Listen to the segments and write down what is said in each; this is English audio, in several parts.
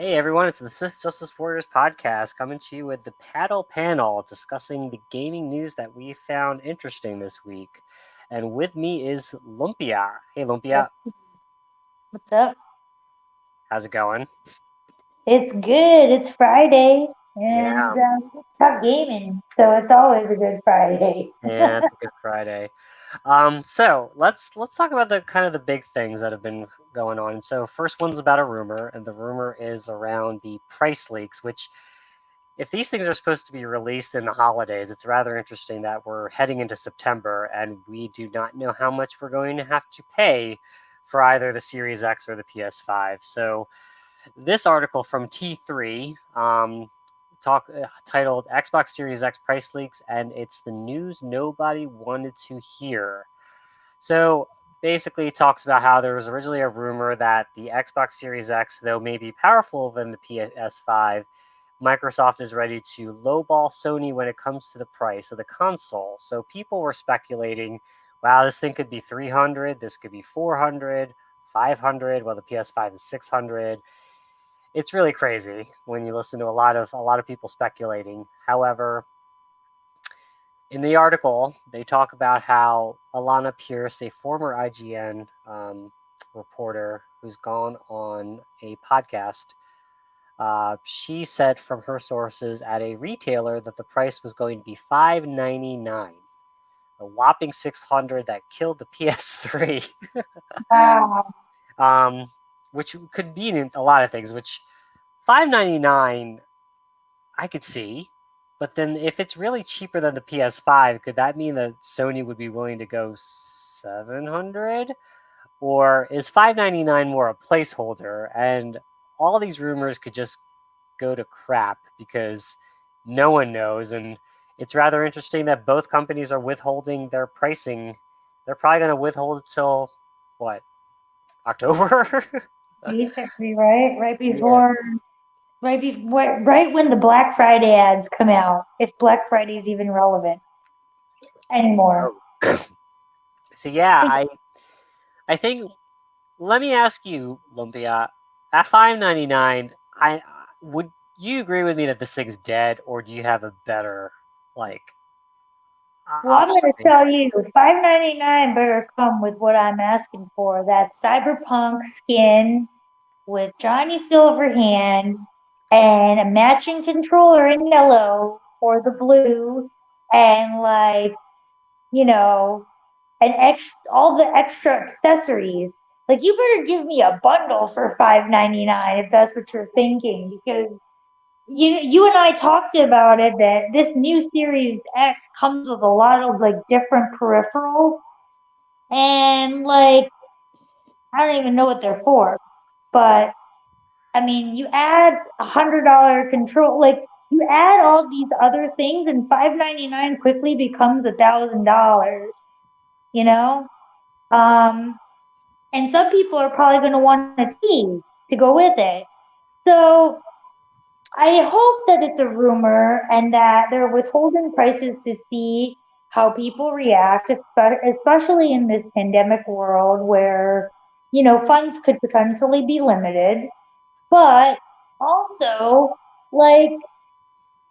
Hey everyone, it's the Sith Justice Warriors podcast coming to you with the Paddle Panel discussing the gaming news that we found interesting this week. And with me is Lumpia. Hey Yep. Lumpia, What's up? how's it going? It's good. It's Friday, and Yeah, stop gaming. So it's always a good Friday. yeah, it's a good Friday. So let's talk about the kind of the big things that have been going on. So first one's about a rumor, and the rumor is around the price leaks, which if these things are supposed to be released in the holidays, it's rather interesting that we're heading into September and we do not know how much we're going to have to pay for either the Series X or the PS5. So this article from T3 titled Xbox Series X price leaks, and it's the news nobody wanted to hear. So basically, it talks about how there was originally a rumor that the Xbox Series X, though may be powerful than the PS5, Microsoft is ready to lowball Sony when it comes to the price of the console. So people were speculating, wow, this thing could be 300, this could be 400, 500, well the PS5 is 600. It's really crazy when you listen to a lot of people speculating. However, in the article, they talk about how Alana Pierce, a former IGN reporter who's gone on a podcast, she said from her sources at a retailer that the price was going to be $599, a whopping 600 that killed the PS3, Wow. um, which could mean a lot of things. Which $599 I could see, but then if it's really cheaper than the PS5, could that mean that Sony would be willing to go 700? Or is $599 more a placeholder and all these rumors could just go to crap because no one knows? And it's rather interesting that both companies are withholding their pricing. They're probably going to withhold till what, October? Basically, right? Yeah. Right when the Black Friday ads come out, if Black Friday is even relevant anymore. Oh. So yeah, I think, let me ask you, Lumpia, at $5.99, I would you agree with me that this thing's dead, or do you have a better like Well, I'm going to observation? tell you, 5.99 better come with what I'm asking for. That cyberpunk skin with Johnny Silverhand and a matching controller in yellow or the blue and you know, all the extra accessories. Like you better give me a bundle for 5.99 if that's what you're thinking because you and I talked about it that this new Series X comes with a lot of like different peripherals and I don't even know what they're for. But I mean, you add $100 control, like you add all these other things, and 5.99 quickly becomes $1,000. You know, um, and some people are probably going to want a TV to go with it. So I hope that it's a rumor and that they're withholding prices to see how people react, especially in this pandemic world where funds could potentially be limited. But also, like,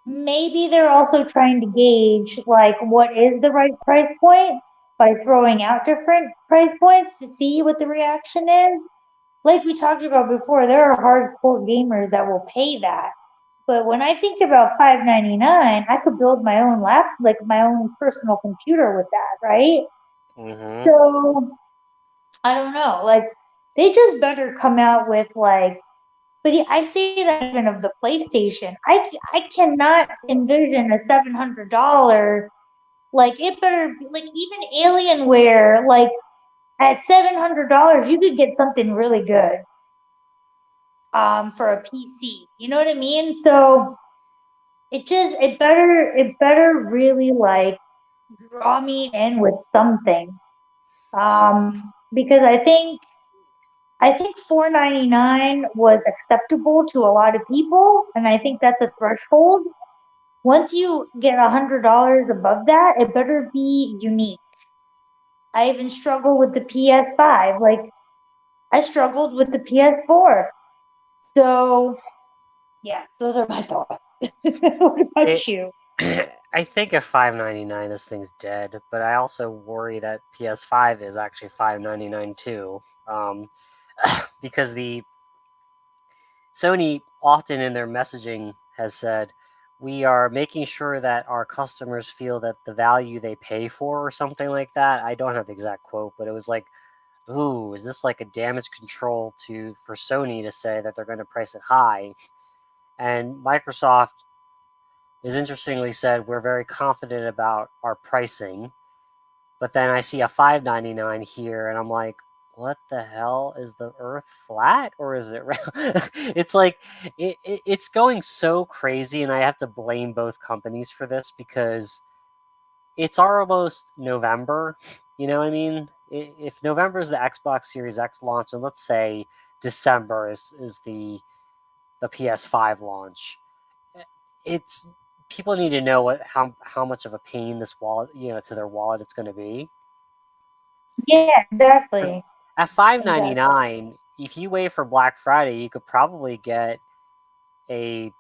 maybe they're also trying to gauge, like, what is the right price point by throwing out different price points to see what the reaction is. Like we talked about before, there are hardcore gamers that will pay that. But when I think about 5.99, I could build my own like my own personal computer with that, right? Mm-hmm. So I don't know. Like, they just better come out with but I say that even of the PlayStation. I cannot envision a $700 it better be like even Alienware at $700 you could get something really good for a PC. You know what I mean? So it better really draw me in with something. Because I think 4.99 was acceptable to a lot of people, and I think that's a threshold. Once you get $100 above that, it better be unique. I even struggle with the PS5. Like I struggled with the PS4. So Yeah, those are my thoughts. What It, about you? I think at 5.99 this thing's dead, but I also worry that PS5 is actually 5.99 too. Um, because the Sony often in their messaging has said, we are making sure that our customers feel that the value they pay for or something like that. I don't have the exact quote, but it was like, ooh, is this like a damage control to for Sony to say that they're going to price it high? And Microsoft is interestingly said, we're very confident about our pricing. But then I see a 5.99 here, and I'm like, what the hell, is the Earth flat or is it round? It's like it's going so crazy, and I have to blame both companies for this because it's almost November. You know what I mean? If November is the Xbox Series X launch, and let's say December is the PS5 launch, it's people need to know how much of a pain this wallet, to their wallet it's going to be. Yeah, exactly. At five ninety Exactly. nine, if you wait for Black Friday, you could probably get a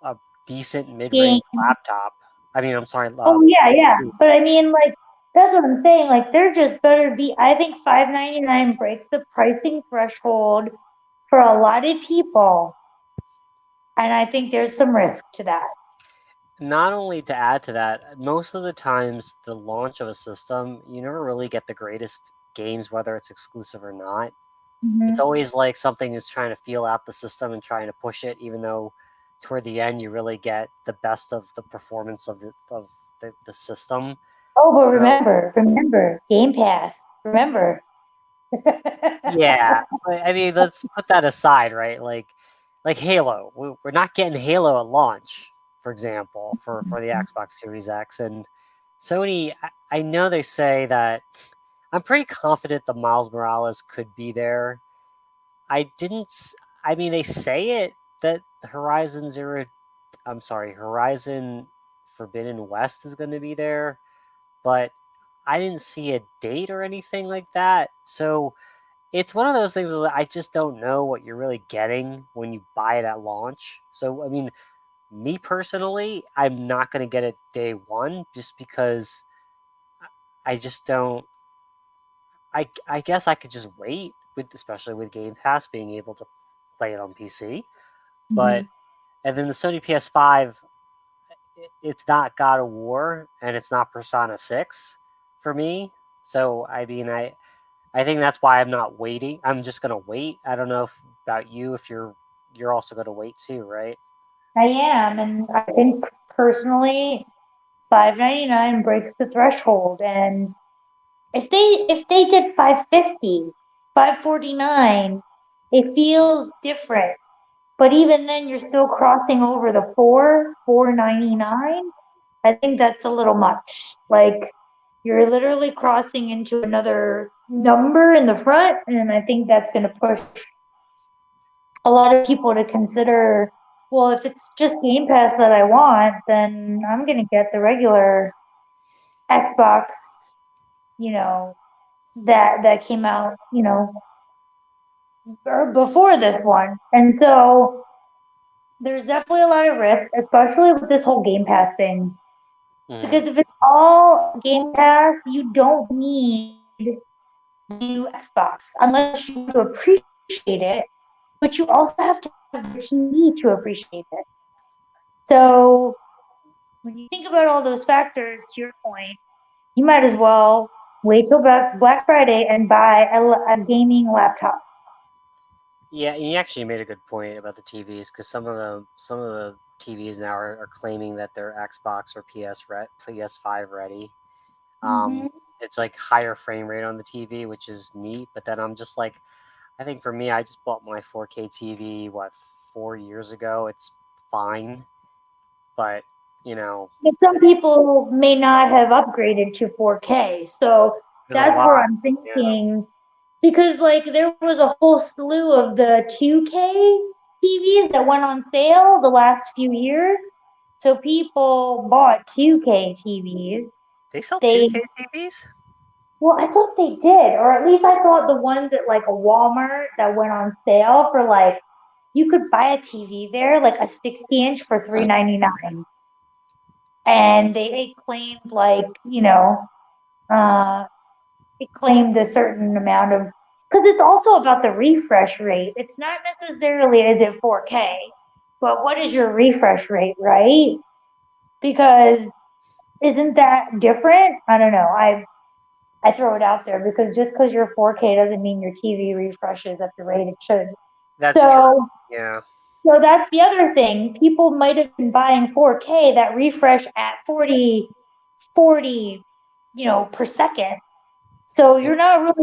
a decent mid Game. range laptop. I mean, I'm sorry. Oh yeah, yeah. But I mean, like, that's what I'm saying. Like, there just better be. I think 5.99 breaks the pricing threshold for a lot of people, and I think there's some risk to that. Not only to add to that, most of the times the launch of a system, you never really get the greatest games, whether it's exclusive or not. It's Hmm. always like something is trying to feel out the system and trying to push it, even though toward the end you really get the best of the performance of the system. Oh, but So remember, Game Pass. Remember. yeah, I mean, let's put that aside, right? Like Halo, we're not getting Halo at launch, for example, for the Xbox Series X. And Sony, I know they say that I'm pretty confident the Miles Morales could be there. I didn't. I mean, they say it that Horizon Zero. I'm sorry, Horizon Forbidden West is going to be there, but I didn't see a date or anything like that. So it's one of those things that I just don't know what you're really getting when you buy it at launch. So, I mean, me personally, I'm not going to get it day one just because I just don't. I guess I could just wait with, especially with Game Pass being able to play it on PC. But Mhm. and then the Sony PS5, it's not God of War and it's not Persona 6 for me. So I mean, I think that's why I'm not waiting. I'm just gonna wait. I don't know about you if you're also gonna wait too, right? I am, and I think personally, 5.99 breaks the threshold. And if they did 5.50, 5.49, it feels different. But even then, you're still crossing over the 4.99. I think that's a little much. Like, you're literally crossing into another number in the front, and I think that's going to push a lot of people to consider, well, if it's just Game Pass that I want, then I'm going to get the regular Xbox, you know, that came out, before this one. And so there's definitely a lot of risk, especially with this whole Game Pass thing. Mm-hmm. Because if it's all Game Pass, you don't need the new Xbox unless you want to appreciate it, but you also have to have the TV to appreciate it. So when you think about all those factors, to your point, you might as well wait till Black Friday and buy a gaming laptop. Yeah, you actually made a good point about the TVs because some of the TVs now are claiming that they're Xbox or PS5 ready. Um, Hmm. it's like higher frame rate on the TV, which is neat. But then I'm just like, I think for me, I just bought my 4K TV 4 years ago. It's fine, but you know, But some people may not have upgraded to 4K. So there's a that's where lot. I'm Yeah, thinking, because like there was a whole slew of the 2K TVs that went on sale the last few years. So people bought 2K TVs. they sell They 2K TVs. Well, I thought they did, or at least I thought the ones at like a Walmart that went on sale for like you could buy a TV there, like a 60-inch for $3.99, and they claimed like uh, it claimed a certain amount of because it's also about the refresh rate. It's not necessarily is it 4K, but what is your refresh rate, right? Because isn't that different? I don't know. I throw it out there because just because you're 4K doesn't mean your TV refreshes at the rate it should. That's true. So Yeah. so that's the other thing. People might have been buying 4K that refresh at 40, per second. So Yeah. you're not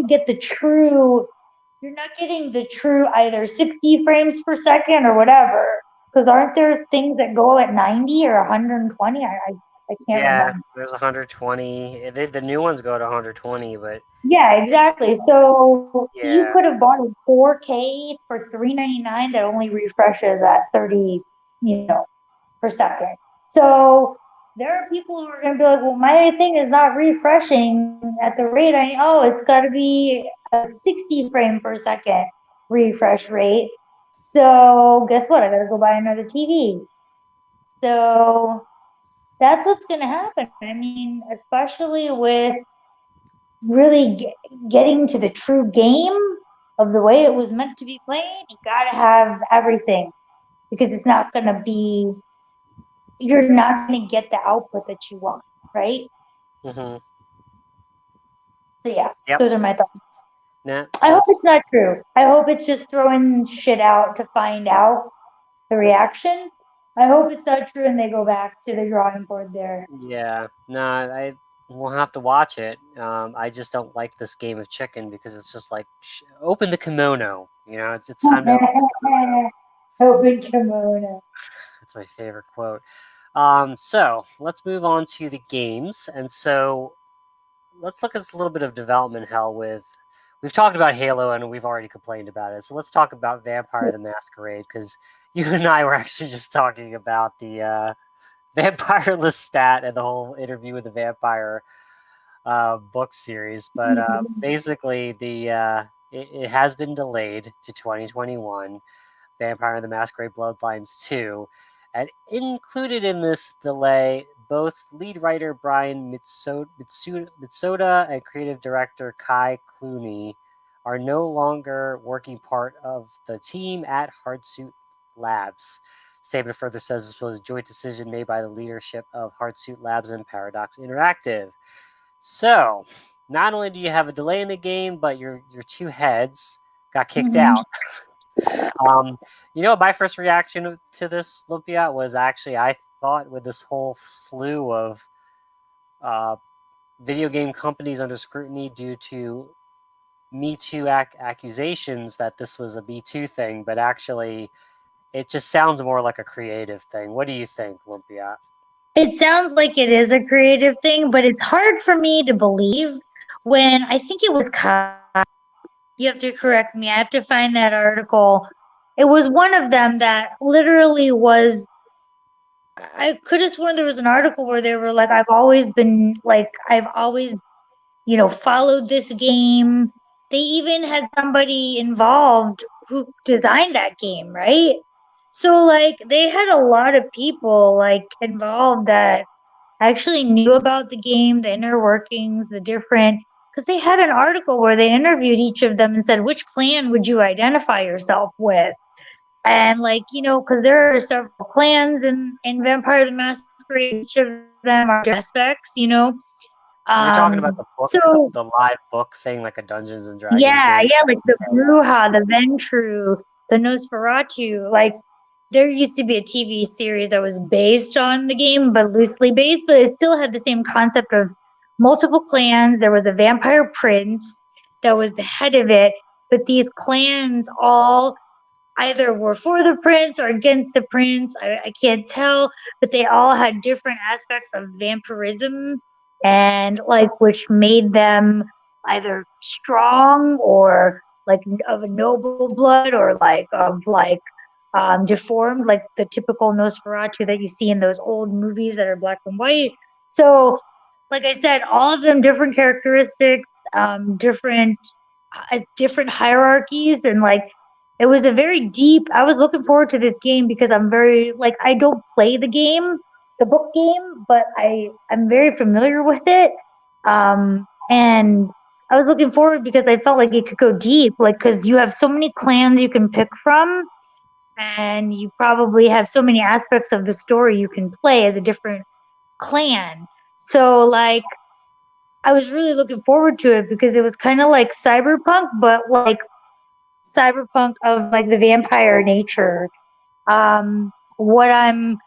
getting the true either 60 frames per second or whatever. Because aren't there things that go at 90 or 120? I can't Yeah, remember. there's 120. The new ones go to 120, but Yeah, exactly. So you could yeah. have bought a 4K for $3.99 that only refreshes at 30, per second. So there are people who are going to be like, well, my thing is not refreshing at the rate it's got to be a 60 frame per second refresh rate. So guess what? I got to go buy another TV. So that's what's going to happen. I mean, especially with really getting to the true game of the way it was meant to be played, you got to have everything because it's not going to be you're not going to get the output that you want, right? Hmm. So yeah, Yep. those are my thoughts. Nah, I hope that's it's not true. I hope it's just throwing shit out to find out the reaction. I hope it's not true and they go back to the drawing board there. yeah. No, I will have to watch it. I just don't like this game of chicken because it's just like open the kimono. It's time to open the kimono. Open kimono. That's my favorite quote. So let's move on to the games, and so let's look at a little bit of development hell with. We've talked about Halo and we've already complained about it. So let's talk about Vampire the Masquerade because you and I were actually just talking about the vampire Lestat and the whole interview with the vampire book series. But basically, it has been delayed to 2021. Vampire the Masquerade Bloodlines 2. And included in this delay, both lead writer Brian Mitsoda and creative director Kai Clooney are no longer working part of the team at Hardsuit Labs. Statement further says this was a joint decision made by the leadership of Hardsuit Labs and Paradox Interactive. So, not only do you have a delay in the game, but your two heads got kicked Mhm. out. My first reaction to this Lumpia was actually I thought with this whole slew of uh, video game companies under scrutiny due to Me Too accusations that this was a B2 thing, but actually it just sounds more like a creative thing. What do you think, Lumpia? It sounds like it is a creative thing, but it's hard for me to believe when I think it was Kai. You have to correct me. I have to find that article. It was one of them that literally was I could have sworn there was an article where they were like, I've always, followed this game. They even had somebody involved who designed that game, right? So, like, they had a lot of people, like, involved that actually knew about the game, the inner workings, because they had an article where they interviewed each of them and said, which clan would you identify yourself with? And like, because there are several clans in Vampire the Masquerade, and each of them are different aspects. You're talking about the book, So the live book thing, like a Dungeons and Dragons yeah, game. yeah, like the Okay, yeah. Bruja, the Ventru, the Nosferatu, like there used to be a TV series that was based on the game, but loosely based, but it still had the same concept of multiple clans. There was a vampire prince that was the head of it, but these clans all either were for the prince or against the prince. I can't tell, but they all had different aspects of vampirism and like which made them either strong or like of a noble blood or like of like deformed, like the typical Nosferatu that you see in those old movies that are black and white. So, like I said, all of them different characteristics, different hierarchies, and like It was a very deep. I was looking forward to this game because I'm very like I don't play the game, the book game, but I'm very familiar with it. And I was looking forward because I felt like it could go deep, like because you have so many clans you can pick from, and you probably have so many aspects of the story you can play as a different clan. So like I was really looking forward to it because it was kind of like cyberpunk, but like cyberpunk of like the vampire nature. What I'm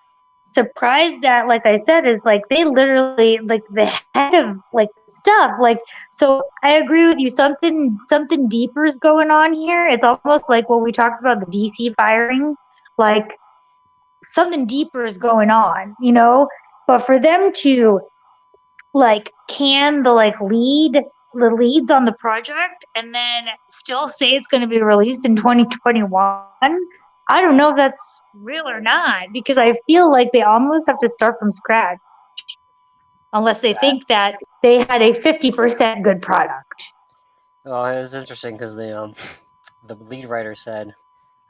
surprised at, like I said, is like they literally like the head of like stuff. Like so, I agree with you. Something deeper is going on here. It's almost like what we talked about the DC firing. Like something deeper is going on, you know. But for them to like can the leads on the project and then still say it's going to be released in 2021, I don't know if that's real or not because I feel like they almost have to start from scratch unless they think that they had a 50% good product. Oh, it was interesting because the lead writer said,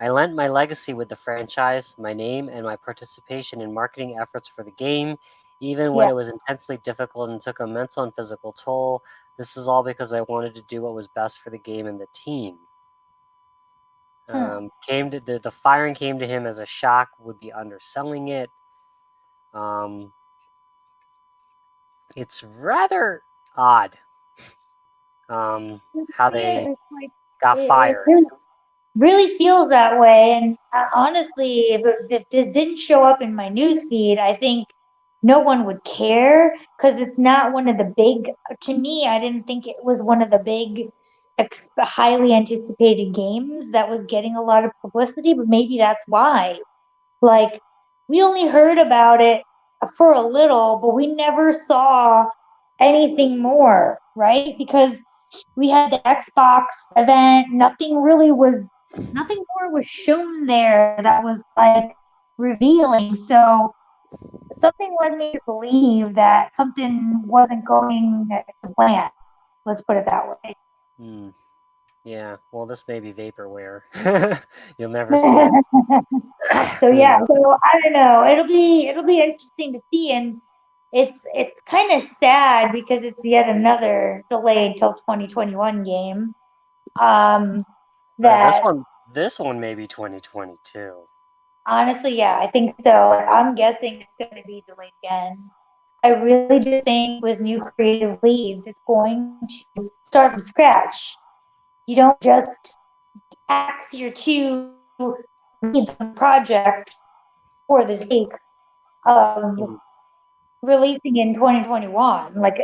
"I lent my legacy with the franchise, my name, and my participation in marketing efforts for the game, even when Yeah. it was intensely difficult and took a mental and physical toll. This is all because I wanted to do what was best for the game and the team." Hmm. Came to the firing came to him as a shock. Would be underselling it. Um, it's rather odd how they It's like got it fired. really feels that way. And honestly, if this didn't show up in my news feed, I think no one would care because it's not one of the big. To me, I didn't think it was one of the big, highly anticipated games that was getting a lot of publicity. But maybe that's why. Like we only heard about it for a little, but we never saw anything more, right? Because we had the Xbox event. Nothing more was shown there that was like revealing. So something led me to believe that something wasn't going to plan. Let's put it that way. Hmm. Yeah. Well, this may be vaporware. You'll never see it. So Who yeah, knows? so I don't know. It'll be interesting to see, and it's kind of sad because it's yet another delayed till 2021 game. Um, Uh, this that one, this one may be 2022. honestly, yeah, I think so. I'm guessing it's going to be delayed again. I really just think with new creative leads, it's going to start from scratch. You don't just axe your two leads on a project for the sake of Mhm. releasing in 2021. Like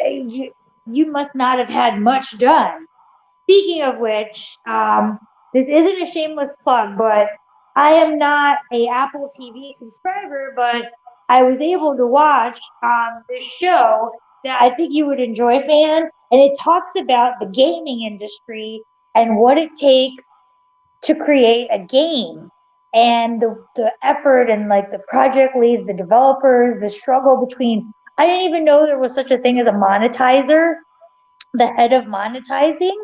you must not have had much done. Speaking of which, this isn't a shameless plug, but I am not a Apple TV subscriber, but I was able to watch this show that I think you would enjoy, fan, and it talks about the gaming industry and what it takes to create a game and the effort and like the project leads, the developers, the struggle between. I didn't even know there was such a thing as a monetizer, the head of monetizing.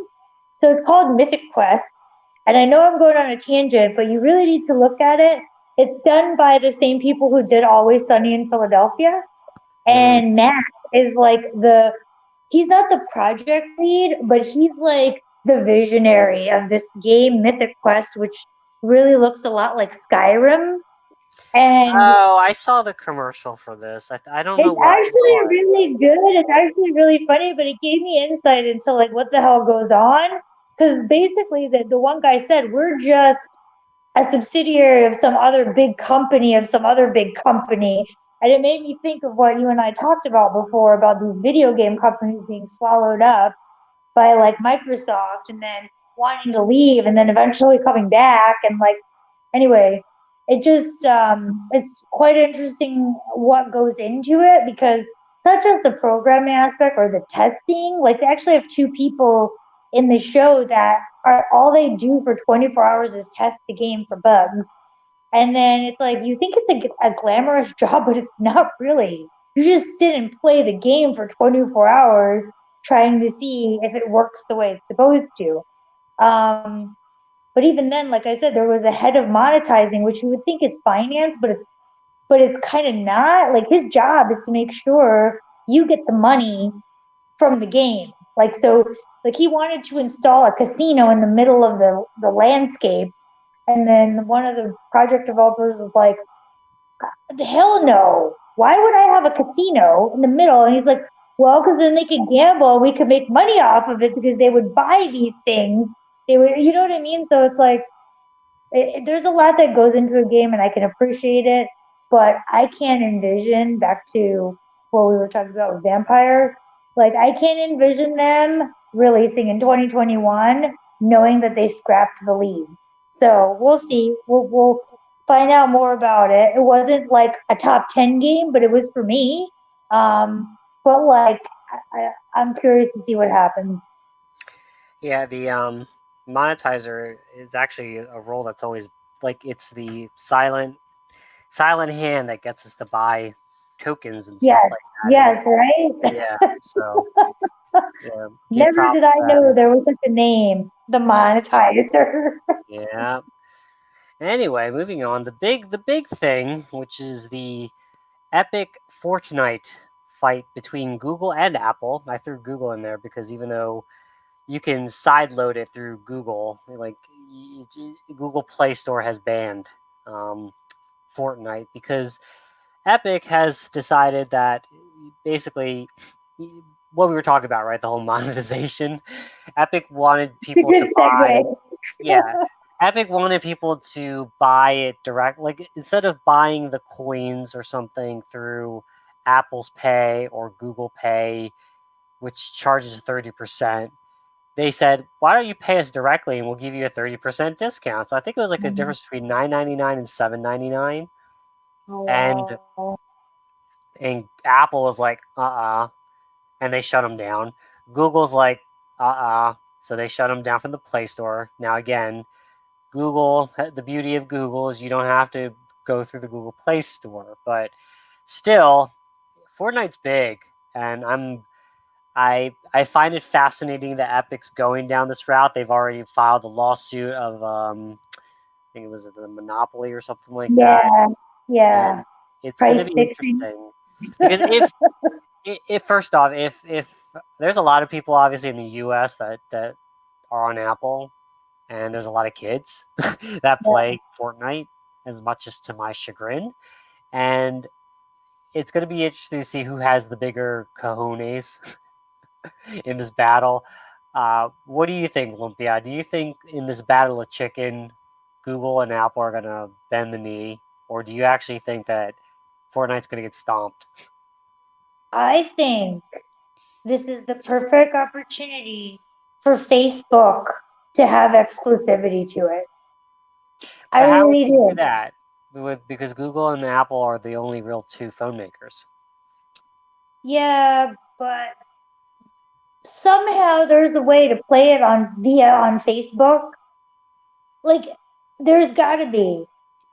So it's called Mythic Quest. And I know I'm going on a tangent, but you really need to look at it. It's done by the same people who did Always Sunny in Philadelphia. Mhm. And Matt is like he's not the project lead, but he's like the visionary of this game, Mythic Quest, which really looks a lot like Skyrim. And Oh, I saw the commercial for this. I don't know it's where I actually saw it. really good. It's actually really funny, but it gave me insight into like what the hell goes on. Because basically, the one guy said, we're just a subsidiary of some other big company of some other big company. And it made me think of what you and I talked about before about these video game companies being swallowed up by like Microsoft and then wanting to leave and then eventually coming back. And like, anyway, it's quite interesting what goes into it because it's not just the programming aspect or the testing. Like, they actually have two people in the show that are all they do for 24 hours is test the game for bugs. And then it's like you think it's a glamorous job, but it's not really. You just sit and play the game for 24 hours trying to see if it works the way it's supposed to. Um, But even then, like I said, there was a head of monetizing, which you would think is finance, but it's kind of not. Like his job is to make sure you get the money from the game. Like so, like he wanted to install a casino in the middle of the landscape, and then one of the project developers was like, hell no. Why would I have a casino in the middle? And he's like, well, because then they could gamble. We could make money off of it because they would buy these things. They would, you know what I mean? So it's like, there's a lot that goes into a game and I can appreciate it, but I can't envision back to what we were talking about with Vampire. Like, I can't envision them releasing in 2021 knowing that they scrapped the lead. So we'll see. We'll find out more about it. It wasn't like a top 10 game, but it was for me. But like, I'm curious to see what happens. Yeah, the monetizer is actually a role that's always like it's the silent hand that gets us to buy tokens and stuff Yes, like that. And yes, right? yeah, so yeah, give Never props did I to know them. there was such a name, the monetizer. Yeah. Anyway, moving on. The big thing, which is the epic Fortnite fight between Google and Apple. I threw Google in there because even though you can sideload it through Google, like Google Play Store has banned um, Fortnite because Epic has decided that basically what we were talking about, right? The whole monetization. Epic wanted It's a people to good buy, segue. yeah. Epic wanted people to buy it direct, like instead of buying the coins or something through Apple's Pay or Google Pay, which charges 30%. They said, "Why don't you pay us directly and we'll give you a 30% discount?" So I think it was like a difference between 9.99 and 7.99, Oh, and wow. Apple was like, and they shut them down. Google's like, so they shut them down from the Play Store. Now again, Google, the beauty of Google is you don't have to go through the Google Play Store, but still, Fortnite's big, and I find it fascinating that Epic's going down this route. They've already filed a lawsuit of I think it was the Monopoly or something like that, Yeah, yeah. and it's going to Price be fixing. interesting because if first off, if there's a lot of people obviously in the U.S. that are on Apple, and there's a lot of kids that Yeah. play Fortnite, as much as to my chagrin, and it's going to be interesting to see who has the bigger cojones in this battle. What do you think, Lumpia? Do you think in this battle of chicken, Google and Apple are going to bend the knee, or do you actually think that Fortnite's going to get stomped? I think this is the perfect opportunity for Facebook to have exclusivity to it. I But how would really you do do. that? Because Google and Apple are the only real two phone makers. Yeah, but somehow there's a way to play it on Facebook. Like, there's got to be.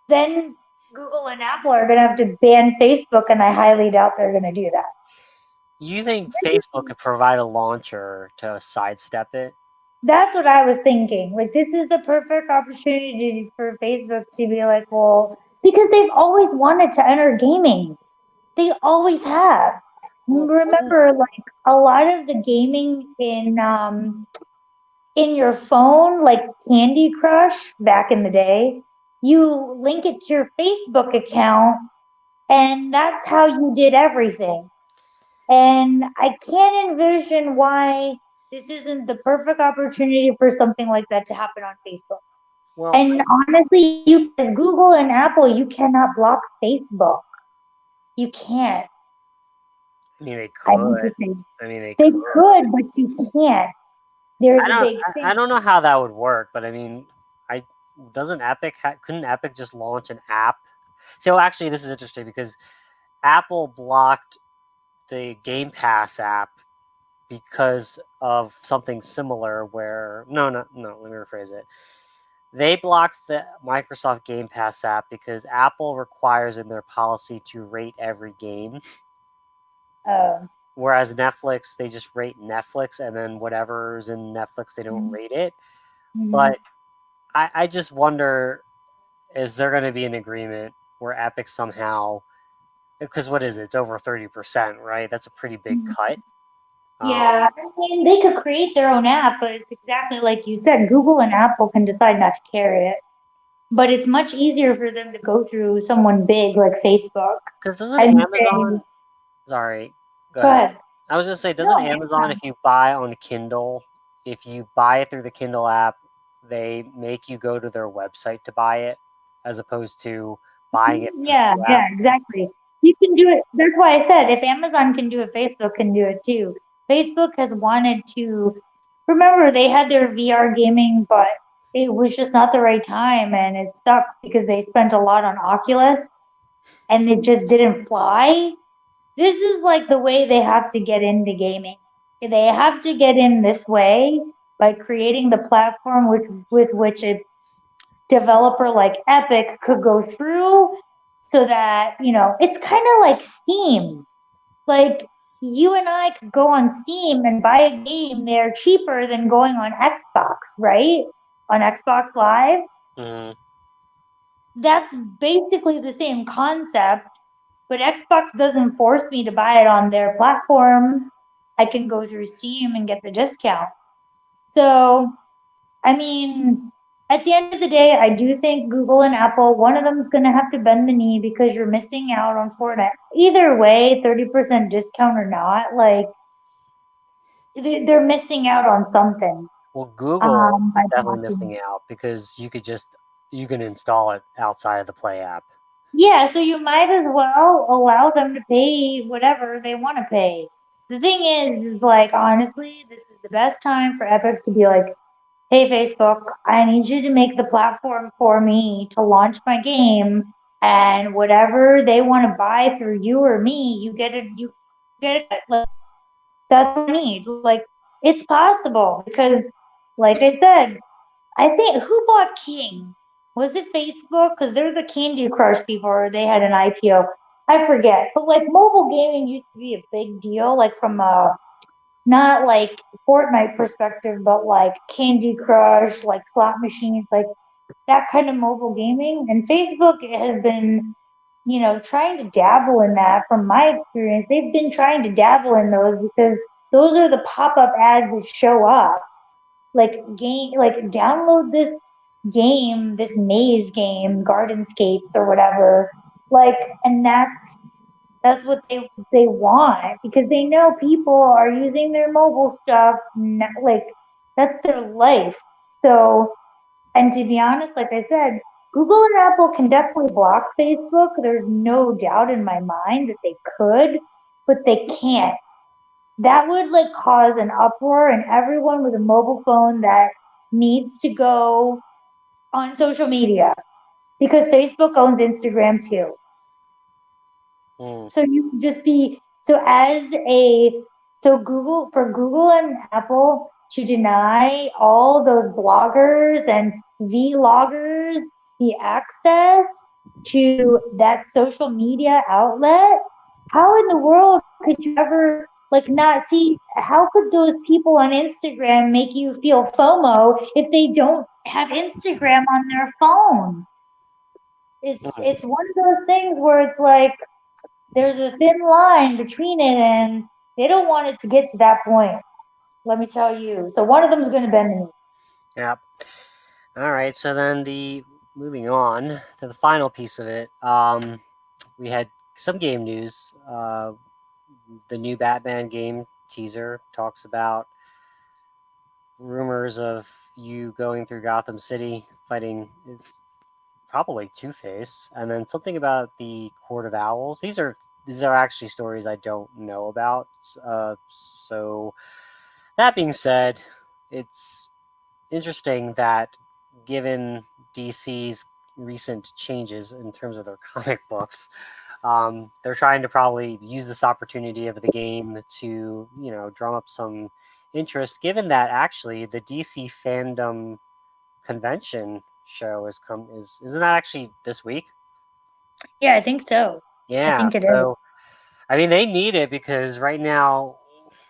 Then Google and Apple are going to have to ban Facebook, and I highly doubt they're going to do that. You think Facebook could provide a launcher to sidestep it? That's what I was thinking. Like, this is the perfect opportunity for Facebook to be like, well, because they've always wanted to enter gaming. They always have. Well, wouldn't Remember, like a lot of the gaming in your phone, like Candy Crush back in the day, you link it to your Facebook account, and that's how you did everything. And I can't envision why this isn't the perfect opportunity for something like that to happen on Facebook. well, And honestly, you as Google and Apple, you cannot block Facebook. You can't. I mean they I need to could. say I mean they they could. could, but you can't. There's I a don't. big I thing. don't know how that would work, but I mean, I doesn't Epic couldn't Epic just launch an app? So actually, this is interesting because Apple blocked the Game Pass app because of something similar. Where no, let me rephrase it. They blocked the Microsoft Game Pass app because Apple requires in their policy to rate every game, Uh, whereas Netflix they just rate Netflix and then whatever's in Netflix they don't mhm, rate it. mhm. But I just wonder, is there going to be an agreement where Epic somehow, because what is it? It's over 30%, right? That's a pretty big Mhm. cut. Yeah, I mean, they could create their own app, but it's exactly like you said. Google and Apple can decide not to carry it, but it's much easier for them to go through someone big like Facebook Because doesn't and say, Amazon, sorry, go "Go ahead. ahead." I was just say, doesn't No, Amazon, if you buy on Kindle, if you buy it through the Kindle app, they make you go to their website to buy it, as opposed to buying it through yeah, the yeah, app. exactly. You can do it. That's why I said if Amazon can do it, Facebook can do it too. Facebook has wanted to, remember, they had their VR gaming, but it was just not the right time. And it sucks because they spent a lot on Oculus and it just didn't fly. This is like the way they have to get into gaming. They have to get in this way by creating the platform with which a developer like Epic could go through so that, it's kind of like Steam. Like you and I could go on Steam and buy a game there cheaper than going on Xbox, right? On Xbox Live. Mm, That's basically the same concept, but Xbox doesn't force me to buy it on their platform. I can go through Steam and get the discount. So, I mean, at the end of the day, I do think Google and Apple, one of them is going to have to bend the knee because you're missing out on Fortnite. Either way, 30% discount or not, like they're missing out on something well, Google by is definitely blocking. missing out because you can install it outside of the Play app. Yeah, so you might as well allow them to pay whatever they want to pay. The thing is like, honestly, this is the best time for Epic to be like, hey, Facebook, I need you to make the platform for me to launch my game. And whatever they want to buy through you or me, you get it. Like, that's what I need. Like, it's possible because, like I said, I think who bought King? Was it Facebook? Because there was a Candy Crush people, or they had an IPO. I forget. But like mobile gaming used to be a big deal, like from a not like Fortnite perspective, but like Candy Crush, like slot machines, like that kind of mobile gaming. And Facebook has been, trying to dabble in that from my experience. They've been trying to dabble in those because those are the pop-up ads that show up like download this game, this maze game, Gardenscapes or whatever. Like, and that's what they want because they know people are using their mobile stuff. Like that's their life. So, and to be honest, like I said, Google and Apple can definitely block Facebook. There's no doubt in my mind that they could, but they can't. That would like cause an uproar and everyone with a mobile phone that needs to go on social media because Facebook owns Instagram too. Mm. So you could just be so as a so Google for Google and Apple to deny all those bloggers and vloggers the access to that social media outlet, how in the world could you ever like not see how could those people on Instagram make you feel FOMO if they don't have Instagram on their phone? Mm. It's one of those things where it's like there's a thin line between it and they don't want it to get to that point. Let me tell you. So one of them is going to bend the knee. Yep. All right. So then the moving on to the final piece of it, we had some game news. The new Batman game teaser talks about rumors of you going through Gotham City fighting probably Two Face, and then something about the Court of Owls. These are actually stories I don't know about. So that being said, it's interesting that given DC's recent changes in terms of their comic books, they're trying to probably use this opportunity of the game to drum up some interest. Given that actually the DC fandom convention show isn't that actually this week? Yeah, I think so. I Yeah. think it is. So I mean they need it because right now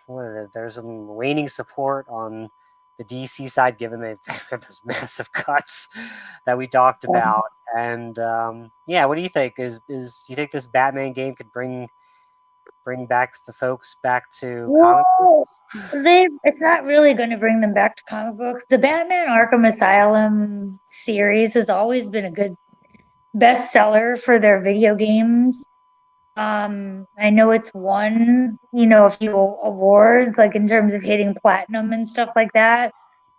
what is it? There's some waning support on the DC side, given they've had those massive cuts that we talked about. And yeah, what do you think? Is do you think this Batman game could bring back the folks back to comic Well, books? it's not really going to bring them back to comic books. The Batman Arkham Asylum series has always been a good bestseller for their video games. I know it's won, a few awards, like in terms of hitting platinum and stuff like that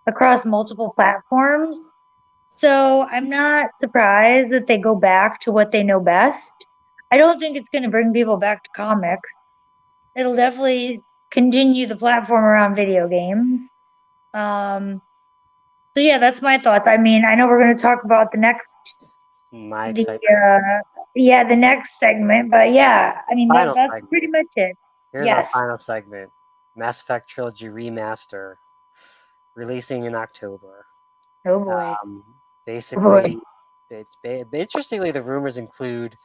across multiple platforms. So I'm not surprised that they go back to what they know best. I don't think it's going to bring people back to comics. It'll definitely continue the platform around video games. Um, so yeah, that's my thoughts. I mean, I know we're going to talk about My the excitement. yeah, the next segment, but yeah, I mean Final that's pretty segment. much it. Here's our Yes. final segment. Mass Effect Trilogy Remaster, releasing in October. Oh boy. Um, Oh boy. basically, interestingly, the rumors include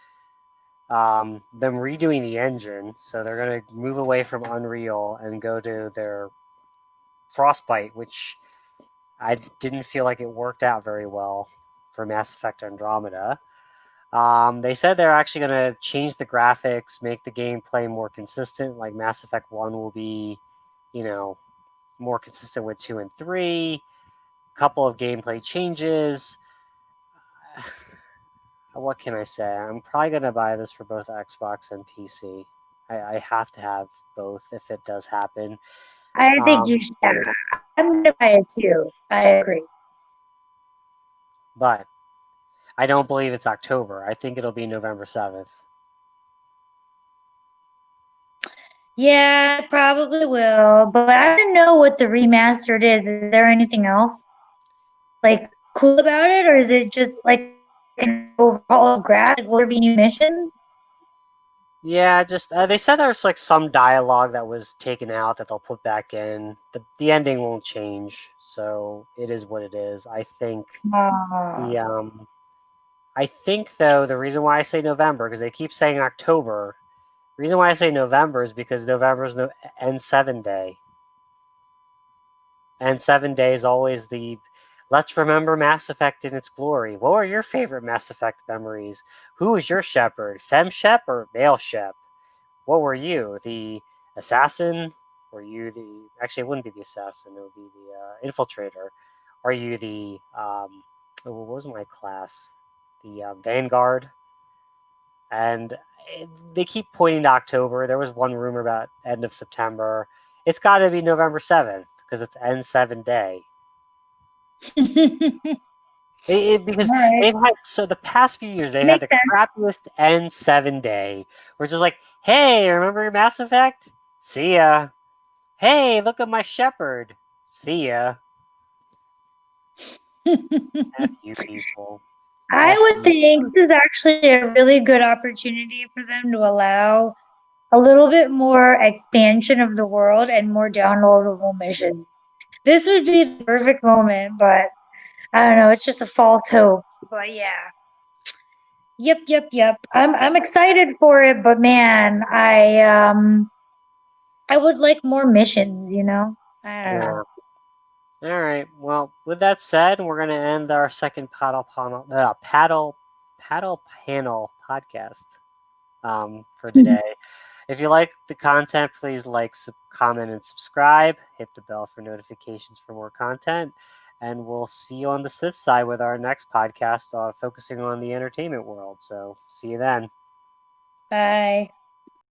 them redoing the engine, so they're going to move away from Unreal and go to their Frostbite, which I didn't feel like it worked out very well for Mass Effect Andromeda. They said they're actually going to change the graphics, make the gameplay more consistent. Like Mass Effect 1 will be, you know, more consistent with 2 and 3. A couple of gameplay changes. What can I say? I'm probably going to buy this for both Xbox and PC. I have to have both if it does happen. I think you Um, should. Yeah, I'm gonna buy it too. I agree. but I don't believe it's October. I think it'll be November 7th. Yeah, I probably will. But I don't know what the remastered is. Is there anything else like cool about it, or is it just like an overhaul of graphics? Will there be new missions? Yeah, just they said there's like some dialogue that was taken out that they'll put back in. The ending won't change, so it is what it is. The Ah. I think though the reason why I say November because they keep saying October. The reason why I say November is because November is no N7 day. N7 day is always the let's remember Mass Effect in its glory. What were your favorite Mass Effect memories? Who was your shepherd? Fem Shep or male Shep? What were you? The assassin? Were you the? Actually, it wouldn't be the assassin. It would be the infiltrator. Are you the? What was my class? The vanguard. And they keep pointing to October. There was one rumor about end of September. It's got to be November 7th because it's N7 day. Because All right. they've had so the past few years they've had Makes the sense. crappiest N7 day, which is like, hey, remember your Mass Effect? See ya. Hey, look at my shepherd. See ya. F you people. I F would you. think this is actually a really good opportunity for them to allow a little bit more expansion of the world and more downloadable missions. This would be the perfect moment, but I don't know, it's just a false hope. But yeah. Yep, yep, yep. I'm excited for it, but man, I would like more missions. I don't know. Yeah. All right. Well, with that said, we're gonna end our second paddle panel podcast for today. If you like the content, please like, comment, and subscribe. Hit the bell for notifications for more content. And we'll see you on the Sith side with our next podcast focusing on the entertainment world. So, see you then. Bye.